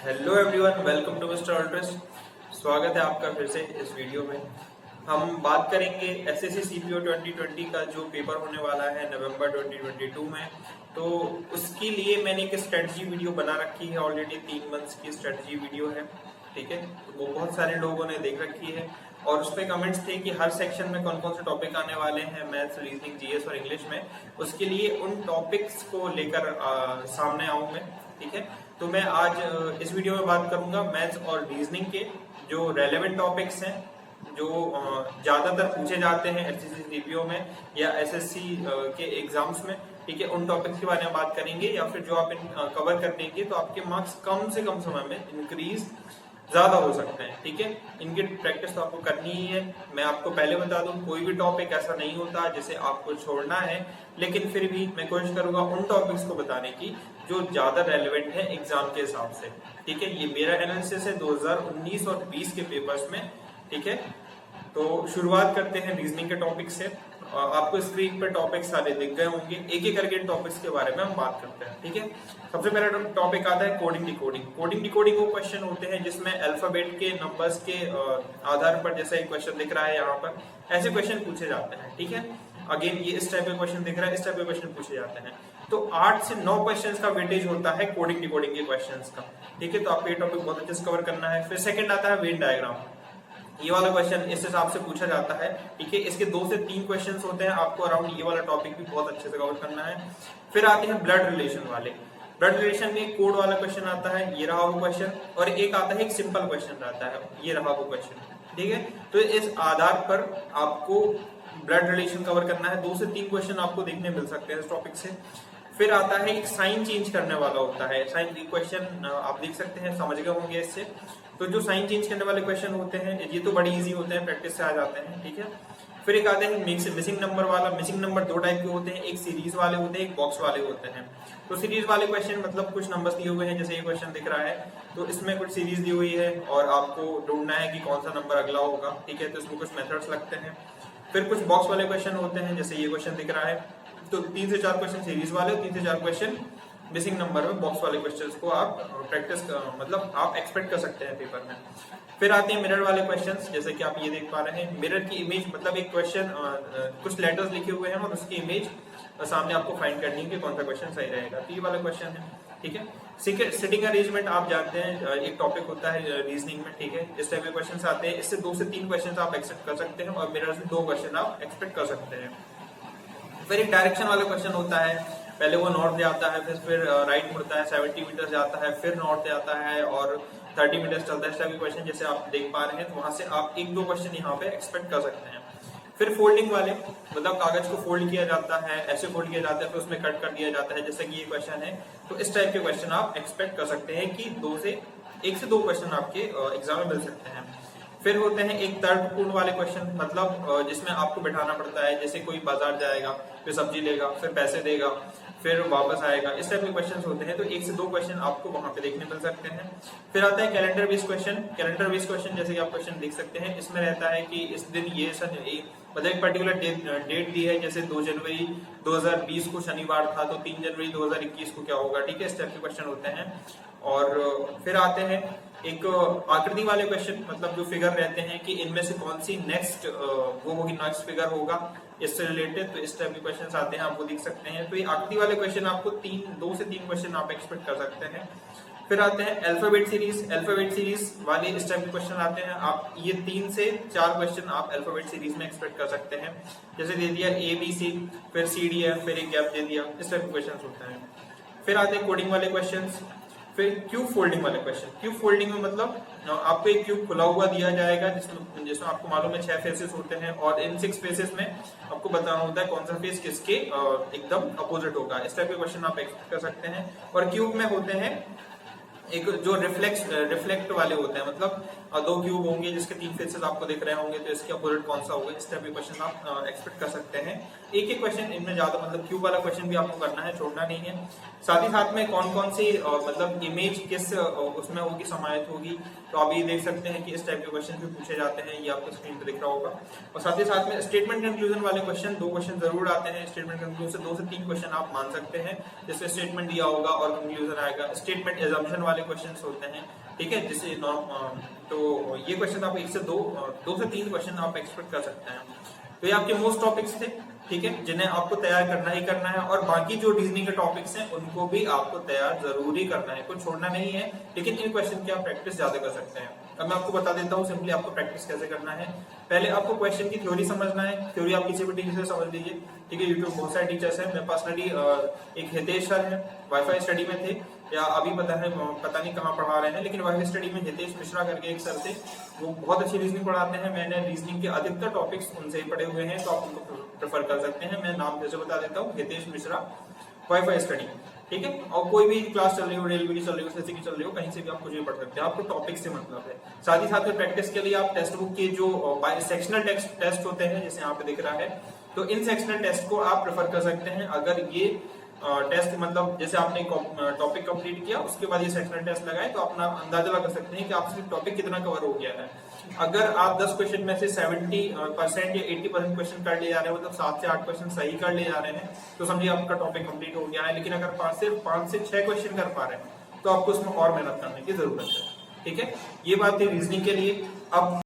Hello everyone, welcome to mister Altruist. स्वागत है आपका फिर से इस वीडियो में। हम बात करेंगे एसएससी सीपीओ 2020 का जो पेपर होने वाला है नवंबर 2022 में। तो उसके लिए मैंने एक स्ट्रेटजी वीडियो बना रखी है, ऑलरेडी 3 मंथ्स की स्ट्रेटजी वीडियो है, ठीक है। तो वो बहुत सारे लोगों ने देख रखी है और उस पर कमेंट्स थे कि हर सेक्शन में कौन कौन से टॉपिक आने वाले हैं, मैथ्स, रीजनिंग, जीएस और इंग्लिश में। उसके लिए उन टॉपिक्स को लेकर सामने आऊं मैं, ठीक है। तो मैं आज इस वीडियो में बात करूंगा मैथ्स और रीजनिंग के जो रेलेवेंट टॉपिक्स हैं, जो ज्यादातर पूछे जाते हैं एसएससी सीपीओ में या एसएससी के एग्जाम्स में, ठीक है। उन टॉपिक्स के बारे में बात करेंगे या फिर जो आप कवर कर लेंगे तो आपके मार्क्स कम से कम समय में इंक्रीज ज्यादा हो सकते हैं, ठीक है। इनकी प्रैक्टिस तो आपको करनी ही है। मैं आपको पहले बता दूं, कोई भी टॉपिक ऐसा नहीं होता जिसे आपको छोड़ना है, लेकिन फिर भी मैं कोशिश करूंगा उन टॉपिक्स को बताने की जो ज्यादा रेलेवेंट है एग्जाम के हिसाब से, ठीक है। ये मेरा एनालिसिस है 2019 और 20 के पेपर्स में, ठीक है। तो शुरुआत करते हैं रीजनिंग के टॉपिक से। आपको स्क्रीन पर टॉपिक सारे दिख गए होंगे, एक एक करके टॉपिक्स के बारे में हम बात करते हैं, ठीक है। सबसे पहला टॉपिक आता है कोडिंग डिकोडिंग। कोडिंग डिकोडिंग वो क्वेश्चन होते हैं जिसमें अल्फाबेट के नंबर्स के आधार पर, जैसे एक क्वेश्चन दिख रहा है यहाँ पर, ऐसे क्वेश्चन पूछे जाते हैं, ठीक है। अगेन ये इस टाइप का क्वेश्चन दिख रहा है, इस टाइप के क्वेश्चन पूछे जाते हैं। तो 8 से 9 क्वेश्चंस का वेटेज होता है कोडिंग डिकोडिंग के क्वेश्चंस का, ठीक है। तो आपको ये टॉपिक बहुत अच्छे से कवर करना है। फिर सेकंड आता है वेन डायग्राम। ये वाला क्वेश्चन इस हिसाब से पूछा जाता है, ठीक है। इसके 2 से 3 क्वेश्चंस होते हैं, आपको अराउंड ये वाला टॉपिक भी बहुत अच्छे से कवर करना है। फिर आते हैं ब्लड रिलेशन वाले। ब्लड रिलेशन में कोड वाला क्वेश्चन आता है, ये रहा वो क्वेश्चन, और एक आता है एक सिंपल क्वेश्चन रहता है, ये रहा वो क्वेश्चन, ठीक है। तो इस आधार पर आपको ब्लड रिलेशन कवर करना है। 2 से 3 क्वेश्चन आपको देखने मिल सकते हैं इस टॉपिक से। फिर आता है एक साइन चेंज करने वाला होता है, साइन क्वेश्चन आप देख सकते हैं, समझ गए होंगे इससे। तो जो साइन चेंज करने वाले क्वेश्चन होते हैं ये तो बड़ी इजी होते हैं, प्रैक्टिस से आ जाते हैं, ठीक है। फिर एक आते हैं मिसिंग नंबर वाला। मिसिंग नंबर 2 टाइप के होते हैं, एक सीरीज वाले होते हैं, एक बॉक्स वाले होते हैं। तो सीरीज वाले क्वेश्चन मतलब कुछ नंबर्स दिए हुए हैं, जैसे ये क्वेश्चन दिख रहा है, तो इसमें कुछ सीरीज दी हुई है और आपको ढूंढना है कि कौन सा नंबर अगला होगा, ठीक है। तो इसमें कुछ मेथड्स लगते हैं। फिर कुछ बॉक्स वाले क्वेश्चन होते हैं, जैसे ये क्वेश्चन दिख रहा है। तो 3 से 4 क्वेश्चन सीरीज वाले, 3 से 4 क्वेश्चन मिसिंग नंबर में बॉक्स वाले क्वेश्चंस को आप प्रैक्टिस मतलब आप एक्सपेक्ट कर सकते हैं पेपर में। फिर आते हैं मिरर वाले क्वेश्चंस, जैसे कि आप ये देख पा रहे हैं, मिरर की इमेज मतलब एक क्वेश्चन कुछ लेटर्स लिखे हुए हैं और उसकी इमेज सामने आपको फाइंड करनी है कि कौन सा क्वेश्चन सही रहेगा। तो ये वाला क्वेश्चन है, ठीक है। सिटिंग अरेंजमेंट आप जानते हैं, एक टॉपिक होता है रीजनिंग में, ठीक है। इस टाइप के क्वेश्चन आते हैं, इससे 2 से 3 क्वेश्चन आप एक्सपेक्ट कर सकते हैं और मिरर से 2 क्वेश्चन आप एक्सपेक्ट कर सकते हैं। फिर एक डायरेक्शन वाला क्वेश्चन होता है, पहले वो नॉर्थ जाता है, फिर राइट मुड़ता है, 70 मीटर जाता है, फिर नॉर्थ जाता है और 30 मीटर चलता है। इस टाइप के क्वेश्चन जैसे आप देख पा रहे हैं, तो वहां से आप 1-2 क्वेश्चन यहाँ पे एक्सपेक्ट कर सकते हैं। फिर फोल्डिंग वाले, मतलब कागज को फोल्ड किया जाता है, ऐसे फोल्ड किया जाता है, फिर उसमें कट कर दिया जाता है, जैसे कि ये क्वेश्चन है। तो इस टाइप के क्वेश्चन आप एक्सपेक्ट कर सकते हैं कि 1 से 2 क्वेश्चन आपके एग्जाम में मिल सकते हैं। फिर होते हैं एक तर्कपूर्ण वाले क्वेश्चन, मतलब जिसमें आपको बैठाना पड़ता है, जैसे कोई बाजार जाएगा, फिर सब्जी लेगा, फिर पैसे देगा, फिर वापस आएगा, इस टाइप के क्वेश्चन होते हैं। तो 1 से 2 क्वेश्चन आपको वहां पे देखने मिल सकते हैं। फिर आता है calendar based question. Calendar based question जैसे कि आप क्वेश्चन देख सकते हैं, इसमें रहता है कि इस दिन ये मतलब एक पर्टिकुलर डेट दी है, जैसे 2 जनवरी 2020 को शनिवार था, तो 3 जनवरी 2021 को क्या होगा, ठीक है। इस टाइप के क्वेश्चन होते हैं। और फिर आते हैं एक आकृति वाले क्वेश्चन, मतलब जो फिगर रहते हैं कि इनमें से कौन सी नेक्स्ट वो होगी, नेक्स्ट फिगर होगा इससे रिलेटेड। तो इस टाइप के क्वेश्चन आते हैं, आप वो देख सकते हैं। तो ये आकृति वाले क्वेश्चन आपको 2 से 3 क्वेश्चन आप एक्सपेक्ट कर सकते हैं। फिर आते हैं अल्फाबेट सीरीज। अल्फाबेट सीरीज वाले इस टाइप के क्वेश्चन आते हैं, आप ये 3 से 4 क्वेश्चन आप अल्फाबेट सीरीज में एक्सपेक्ट कर सकते हैं। जैसे दे दिया ABC, फिर CDF, फिर एक गैप दे दिया, इस टाइप के क्वेश्चन होते हैं। फिर आते हैं कोडिंग वाले क्वेश्चन। फिर क्यूब फोल्डिंग वाले क्वेश्चन। क्यूब फोल्डिंग में मतलब आपको एक क्यूब खुला हुआ दिया जाएगा, जिसमें आपको मालूम है 6 फेसेस होते हैं और इन 6 फेसेस में आपको बताना होता है कौन सा फेस किसके एकदम अपोजिट होगा। इस टाइप के क्वेश्चन आप एक्सपेक्ट कर सकते हैं। और क्यूब में होते हैं एक जो रिफ्लेक्ट वाले होते हैं, मतलब 2 क्यूब होंगे जिसके 3 फेसेस आपको दिख रहे होंगे, तो इसके अपोजिट कौन सा होगा, इस टाइप के क्वेश्चन आप एक्सपेक्ट कर सकते हैं। एक क्वेश्चन इनमें ज्यादा, मतलब क्यूब वाला क्वेश्चन भी आपको करना है, छोड़ना नहीं है। साथ ही साथ में कौन कौन सी मतलब इमेज किस उसमें होगी, समाहित होगी, तो आप ये देख सकते हैं कि इस टाइप के क्वेश्चन भी पूछे जाते हैं, ये आपको स्क्रीन पे दिख रहा होगा। और साथ ही साथ में स्टेटमेंट कंक्लूजन वाले क्वेश्चन, 2 क्वेश्चन जरूर आते हैं। स्टेटमेंट कंक्लूजन से 2 से 3 क्वेश्चन आप मान सकते हैं, जिसमें स्टेटमेंट दिया होगा और कंक्लूजन आएगा। स्टेटमेंट एजम्पशन वाले क्वेश्चंस होते हैं, ठीक है, जिसे तो ये क्वेश्चन आप 1 से 2 से 3 क्वेश्चन आप एक्सपेक्ट कर सकते हैं। तो ये आपके मोस्ट टॉपिक्स थे, ठीक है, जिन्हें आपको तैयार करना ही करना है, और बाकी जो रीजनिंग के टॉपिक्स हैं उनको भी आपको तैयार जरूरी करना है, कुछ छोड़ना नहीं है, लेकिन इन क्वेश्चन की आप प्रैक्टिस ज्यादा कर सकते हैं। अब मैं आपको बता देता हूँ सिंपली आपको प्रैक्टिस कैसे करना है। पहले आपको क्वेश्चन की थ्योरी समझना है, थ्योरी आप किसी भी टीचर से समझ लीजिए, ठीक है, यूट्यूब बहुत सारे टीचर्स हैं, मैं पर्सनली एक हितेश सर है, वाईफाई स्टडी में थे, या अभी पता नहीं कहाँ पढ़ा रहे हैं, लेकिन वाईफाई स्टडी में हितेश मिश्रा करके एक सर थे, वो बहुत अच्छी रीजनिंग पढ़ाते हैं। मैंने रीजनिंग के अधिकतर टॉपिक्स उनसे ही पढ़े हुए हैं, तो आप उनको प्रेफर कर सकते हैं। मैं नाम जैसे बता देता हूँ, हितेश मिश्रा, वाईफाई स्टडी, ठीक है। और कोई भी क्लास चल रही हो, रेलवे की चल रही हो, एसएससी की चल रही हो, कहीं से भी आप कुछ भी पढ़ सकते हैं, आपको टॉपिक से मतलब है। साथ ही साथ में प्रैक्टिस के लिए आप टेक्स्ट बुक के जो सेक्शनल टेस्ट होते हैं, जैसे यहाँ पे दिख रहा है, तो इन सेक्शनल टेस्ट को आप प्रेफर कर सकते हैं। अगर ये टेस्ट मतलब जैसे आपने टॉपिक कंप्लीट किया, उसके बाद ये सेक्शनल टेस्ट लगाए, तो अपना अंदाजा लगा सकते हैं कि आपसे टॉपिक कितना कवर हो गया है। अगर आप 10 क्वेश्चन में से 70% या 80% क्वेश्चन कर ले जा रहे हैं, मतलब 7 से 8 क्वेश्चन सही कर ले जा रहे हैं, तो समझिए आपका टॉपिक कंप्लीट हो गया है। लेकिन अगर 5 से 6 क्वेश्चन कर पा रहे हैं, तो आपको उसमें और मेहनत करने की जरूरत है, ठीक है। ये बात थी रीजनिंग के लिए। अब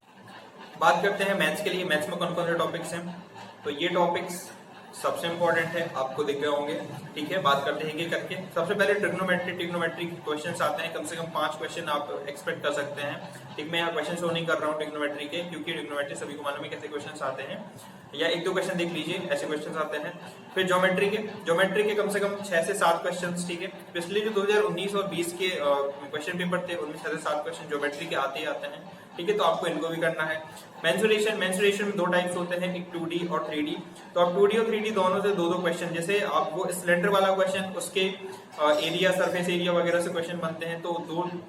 बात करते हैं मैथ्स के लिए। मैथ्स में कौन कौन से टॉपिक्स हैं, तो ये टॉपिक्स सबसे इंपॉर्टेंट है, आपको दिख गए होंगे, ठीक है। बात करते हैं कि करके सबसे पहले ट्रिग्नोमेट्री क्वेश्चंस आते हैं, कम से कम 5 क्वेश्चन आप एक्सपेक्ट कर सकते हैं, ठीक। मैं यहाँ क्वेश्चन शो नहीं कर रहा हूँ ट्रिग्नोमेट्री के, क्योंकि ट्रिग्नोमेट्री सभी को मालूम है कैसे क्वेश्चन आते हैं, या 1-2 क्वेश्चन देख लीजिए, ऐसे क्वेश्चन आते हैं। फिर ज्योमेट्री के कम से कम 6 से 7 क्वेश्चन, ठीक है। पिछले जो 2019 और 20 के क्वेश्चन पेपर थे, उनमें 6 से 7 क्वेश्चन ज्योमेट्री के आते ही आते हैं, ठीक है, तो आपको इनको भी करना है। मेंसुरेशन में 2 टाइप्स होते हैं, एक 2D और 3D। तो आप 2D और 3D दोनों से 2-2 क्वेश्चन, जैसे आप वो सिलेंडर वाला क्वेश्चन, उसके एरिया, सरफेस एरिया वगैरह से क्वेश्चन बनते हैं, तो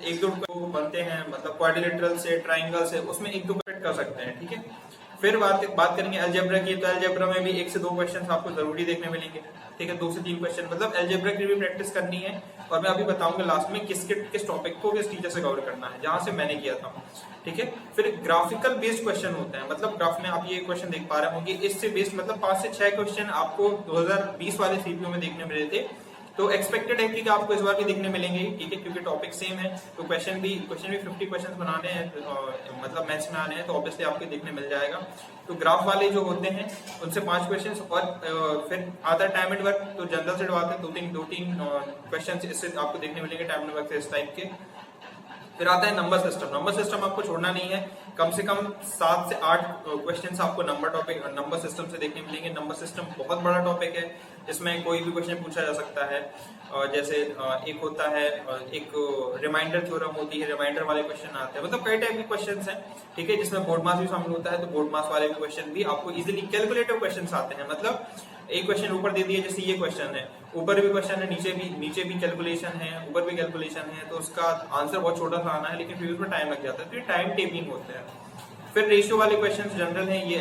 1-2 बनते हैं, मतलब क्वाड्रिलेटरल से, ट्राइंगल से, उसमें 1-2 कर सकते हैं, ठीक है। फिर बात करेंगे अलजेब्रा की, तो अलजेब्रा में भी 1 से 2 क्वेश्चन आपको जरूरी देखने मिलेंगे, ठीक है, 2 से 3 क्वेश्चन, मतलब अलजेब्रा की भी प्रैक्टिस करनी है। और मैं अभी बताऊंगा लास्ट में किस टॉपिक को किस टीचर से कवर करना है, जहां से मैंने किया था, ठीक है। फिर ग्राफिकल बेस्ड क्वेश्चन होते हैं, मतलब ग्राफ में आप ये क्वेश्चन देख पा रहे होंगे, इससे बेस्ड मतलब 5 से 6 क्वेश्चन आपको 2020 वाले सीपीयू में देखने मिले थे, तो एक्सपेक्टेड है कि आपको इस बार भी दिखने मिलेंगे, ठीक है, क्योंकि टॉपिक सेम है, तो क्वेश्चन भी 50 क्वेश्चन बनाने हैं, मतलब मैथ्स में आने हैं, तो ऑब्वियसली आपको देखने मिल जाएगा। तो ग्राफ वाले जो होते हैं उनसे 5 क्वेश्चन, और फिर आता है टाइम एंड वर्क, तो जनरल से आते हैं 2-3 क्वेश्चन, इससे आपको देखने मिलेंगे टाइम एंड वर्क से, इस टाइप के। फिर आता है नंबर सिस्टम आपको छोड़ना नहीं है, कम से कम 7 से 8 क्वेश्चंस आपको नंबर सिस्टम से देखने मिलेंगे। नंबर सिस्टम बहुत बड़ा टॉपिक है, इसमें कोई भी क्वेश्चन पूछा जा सकता है, जैसे एक होता है, एक रिमाइंडर थ्योरम होती है, रिमाइंडर वाले क्वेश्चन आते हैं, मतलब कई टाइप के क्वेश्चन हैं, ठीक है, जिसमें बोर्ड मास भी शामिल होता है, तो बोर्ड मास वाले क्वेश्चन भी आपको इजीली कैलकुलेटिव क्वेश्चन आते हैं, मतलब एक क्वेश्चन ऊपर दे दिया, जैसे ये क्वेश्चन है, ऊपर भी क्वेश्चन है, नीचे भी कैलकुलेशन है, ऊपर भी कैलकुलेशन है, तो उसका आंसर बहुत छोटा सा आना है, लेकिन फिर उसमें टाइम लग जाता है, तो ये टाइम टेकिंग होते हैं। फिर रेशियो वाले क्वेश्चन जनरल है, ये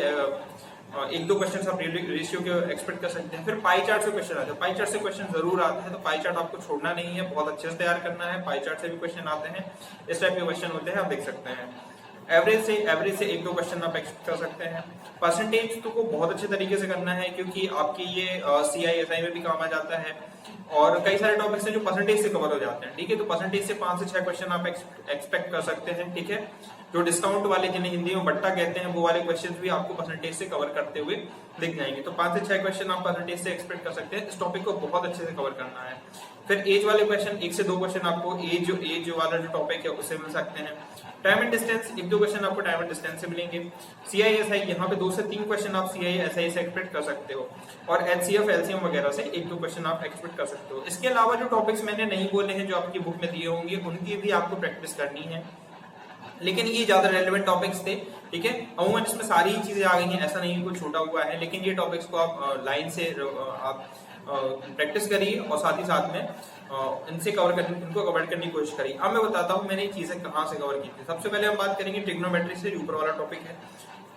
1-2 क्वेश्चन आप रेशियो के एक्सपेक्ट कर सकते हैं। फिर पाई चार्ट से क्वेश्चन आते हैं, पाई चार्ट से क्वेश्चन जरूर आते हैं, तो पाई चार्ट आपको छोड़ना नहीं है, बहुत अच्छे से तैयार करना है। पाई चार्ट से भी क्वेश्चन आते हैं, इस टाइप के क्वेश्चन होते हैं, आप देख सकते हैं। एवरेज से 1-2 क्वेश्चन आप एक्सपेक्ट कर सकते हैं। परसेंटेज तो को बहुत अच्छे तरीके से करना है, क्योंकि आपकी ये CISI में भी काम आ जाता है, और कई सारे टॉपिक्स हैं जो परसेंटेज से कवर हो जाते हैं, ठीक है, तो परसेंटेज से 5 से 6 क्वेश्चन आप एक्सपेक्ट कर सकते हैं, ठीक है। जो डिस्काउंट वाले, जिन्हें हिंदी में बट्टा कहते हैं, वो वाले क्वेश्चन भी आपको परसेंटेज से कवर करते हुए दिख जाएंगे, तो 5 से 6 क्वेश्चन आप परसेंटेज से एक्सपेक्ट कर सकते हैं। इस टॉपिक को बहुत अच्छे से कवर करना है। फिर एज वाले क्वेश्चन, 1 से 2 क्वेश्चन आपको एज वाला जो टॉपिक है उससे मिल सकते हैं। टाइम एंड डिस्टेंस, 1-2 क्वेश्चन आपको टाइम एंड डिस्टेंस से मिलेंगे। CISI, यहाँ पे 2 से 3 क्वेश्चन आप CISI से एक्सपेक्ट कर सकते हो, और HCF LCM वगैरह से 1-2 क्वेश्चन आप एक्सपेक्ट कर सकते हो। इसके अलावा जो टॉपिक्स मैंने नहीं बोले हैं, जो आपकी बुक में दिए होंगे, उनकी भी आपको प्रैक्टिस करनी है, लेकिन ये ज्यादा रेलेवेंट टॉपिक्स थे, ठीक है। अमूमन इसमें सारी चीजें आ गई हैं, ऐसा नहीं कुछ छोटा हुआ है, लेकिन ये टॉपिक्स को आप लाइन से आप प्रैक्टिस करिए, और साथ ही साथ में इनको कवर करने की कोशिश करिए। अब मैं बताता हूँ मैंने ये चीजें कहाँ से कवर की थी। सबसे पहले हम बात करेंगे ट्रिग्नोमेट्री से, ऊपर वाला टॉपिक है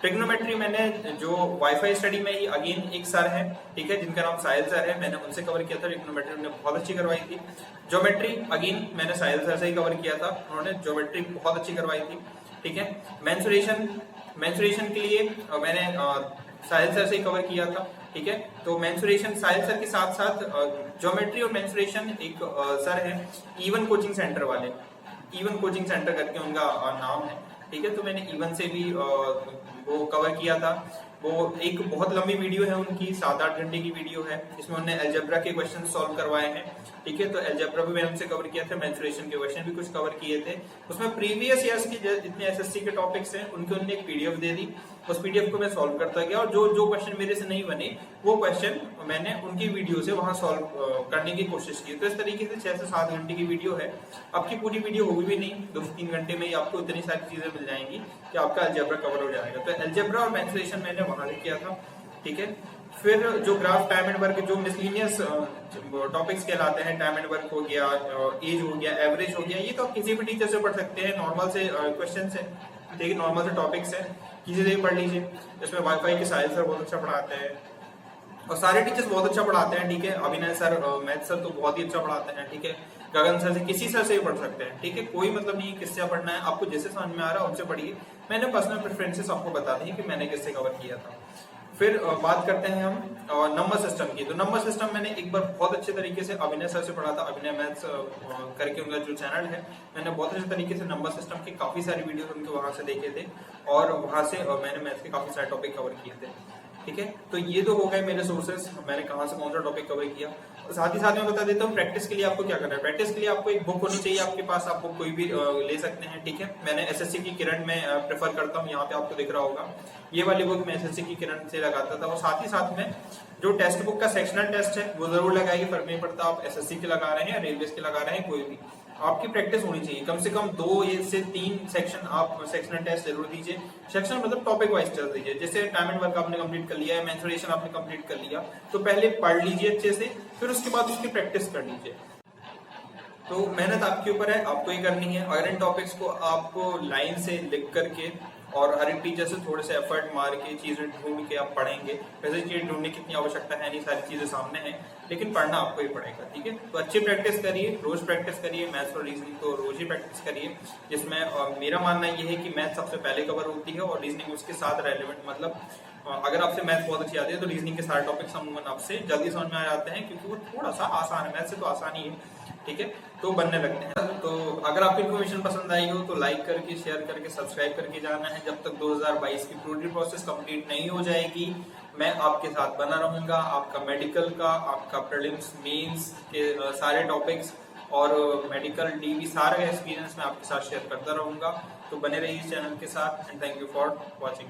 ट्रिग्नोमेट्री। मैंने जो वाईफाई स्टडी में ही अगेन एक सर है, ठीक है, जिनका नाम साहिल सर है, मैंने उनसे कवर किया था। ट्रिग्नोमेट्री उन्होंने बहुत अच्छी करवाई थी। ज्योमेट्री अगेन मैंने साहिल सर से ही कवर किया था, उन्होंने ज्योमेट्री बहुत अच्छी करवाई थी, ठीक है। मेंसुरेशन के लिए मैंने साहिल सर से ही कवर किया था, ठीक है। तो मेंसुरेशन साहिल सर के साथ साथ ज्योमेट्री और मेंसुरेशन एक सर है इवन कोचिंग सेंटर वाले, इवन कोचिंग सेंटर करके उनका नाम है, ठीक है। तो मैंने इवन से भी वो कवर किया था। वो एक बहुत लंबी वीडियो है उनकी, 7-8 घंटे की वीडियो है। इसमें उन्होंने अलजेब्रा के क्वेश्चन सॉल्व करवाए हैं, ठीक है। तो अलजेब्रा भी मैंने उनसे कवर किया था, मेंसुरेशन के क्वेश्चन भी कुछ कवर किए थे। उसमें प्रीवियस ईयर्स के जितने एसएससी के टॉपिक्स हैं उनके उन्होंने एक पीडीएफ दे दी, उस पीडीएफ को मैं सॉल्व करता गया, और जो जो क्वेश्चन मेरे से नहीं बने वो क्वेश्चन मैंने उनकी वीडियो से वहां सॉल्व करने की कोशिश की। तो इस तरीके से 6 से 7 घंटे की वीडियो है। आपकी पूरी वीडियो होगी भी नहीं, 2-3 घंटे में ही आपको इतनी सारी चीजें मिल जाएंगी कि आपका अलजेब्रा कवर हो जाएगा। तो अलजेब्रा और मेंसुरेशन मैंने वहां से किया था, ठीक है। फिर जो ग्राफ, टाइम एंड वर्क, जो मिसलिनियस टॉपिक्स कहलाते हैं, टाइम एंड वर्क हो गया, एज हो गया, एवरेज हो गया, ये तो आप किसी भी टीचर से पढ़ सकते हैं। नॉर्मल से क्वेश्चन है, ठीक है, नॉर्मल से टॉपिक्स है, किसी से भी पढ़ लीजिए। इसमें वाईफाई के साहिल सर बहुत अच्छा पढ़ाते हैं और सारे टीचर्स बहुत अच्छा पढ़ाते हैं, ठीक है। अभिनय सर, मैथ सर तो बहुत ही अच्छा पढ़ाते हैं, ठीक है। गगन सर से, किसी सर से भी पढ़ सकते हैं, ठीक है। कोई मतलब नहीं किससे पढ़ना है, आपको जैसे समझ में आ रहा है उनसे पढ़िए। मैंने पर्सनल प्रेफरेंसेस आपको बता दी कि मैंने किससे कवर किया था। फिर बात करते हैं हम नंबर सिस्टम की। तो नंबर सिस्टम मैंने एक बार बहुत अच्छे तरीके से अभिनय सर से पढ़ा था, अभिनय मैथ्स करके उनका जो चैनल है, मैंने बहुत अच्छे तरीके से नंबर सिस्टम की काफी सारी वीडियो उनके वहां से देखे थे, और वहां से मैंने मैथ्स के काफी सारे टॉपिक कवर किए थे, ठीक है। तो ये तो हो गए मेरे सोर्सेस, मैंने कहाँ से कौन सा टॉपिक कवर किया। और साथ ही साथ मैं बता देता हूँ प्रैक्टिस के लिए आपको क्या करना है। प्रैक्टिस के लिए आपको एक बुक होनी चाहिए आपके पास, आप बुक कोई भी ले सकते हैं, ठीक है। मैंने एसएससी की किरण में प्रेफर करता हूँ, यहाँ पे आपको दिख रहा होगा ये वाली बुक, मैं एसएससी की किरण से लगाता था। और साथ ही साथ में जो टेक्स्ट बुक का सेक्शनल टेस्ट है वो जरूर लगाएगी, फर्क नहीं पड़ता आप एसएससी के लगा रहे हैं या रेलवे के लगा रहे हैं, कोई भी आपकी प्रैक्टिस होनी चाहिए। कम से कम 2 से 3 सेक्शन आप सेक्शनल टेस्ट जरूर दीजिए। सेक्शन मतलब टॉपिक वाइज टेस्ट दीजिए। जैसे टाइम एंड वर्क आपने कंप्लीट कर लिया है, मेंसुरेशन आपने कंप्लीट कर लिया, तो पहले पढ़ लीजिए अच्छे से, फिर उसके बाद उसकी प्रैक्टिस कर लीजिए। तो मेहनत आपके ऊपर है, आपको ही करनी है। और इन टॉपिक्स को आपको लाइन से लिख करके और हर एक टीचर से थोड़े से एफर्ट मार के चीजें ढूंढ के आप पढ़ेंगे। वैसे चीजें ढूंढने की इतनी आवश्यकता है नहीं, सारी चीजें सामने हैं, लेकिन पढ़ना आपको ही पड़ेगा, ठीक है। तो अच्छी प्रैक्टिस करिए, रोज प्रैक्टिस करिए। मैथ्स और रीजनिंग तो रोज ही प्रैक्टिस करिए, जिसमें मेरा मानना ये है कि मैथ सबसे पहले कवर होती है और रीजनिंग उसके साथ रेलिवेंट, मतलब अगर आपसे मैथ बहुत अच्छी आती है तो रीजनिंग के सारे टॉपिक्स अमूमन आपसे जल्दी समझ में आ जाते हैं, क्योंकि वो थोड़ा सा आसान है, मैथ से तो आसान ही है, ठीक है। तो बनने लगते हैं। तो अगर आपको इन्फॉर्मेशन पसंद आई हो तो लाइक करके, शेयर करके, सब्सक्राइब करके जाना है। जब तक 2022 की पूरी प्रोसेस कंप्लीट नहीं हो जाएगी, मैं आपके साथ बना रहूंगा। आपका मेडिकल का, आपका प्रीलिम्स, मेंस के सारे टॉपिक्स और मेडिकल डीवी सारा एक्सपीरियंस मैं आपके साथ शेयर करता रहूंगा। तो बने रहिए इस चैनल के साथ, and thank you for watching.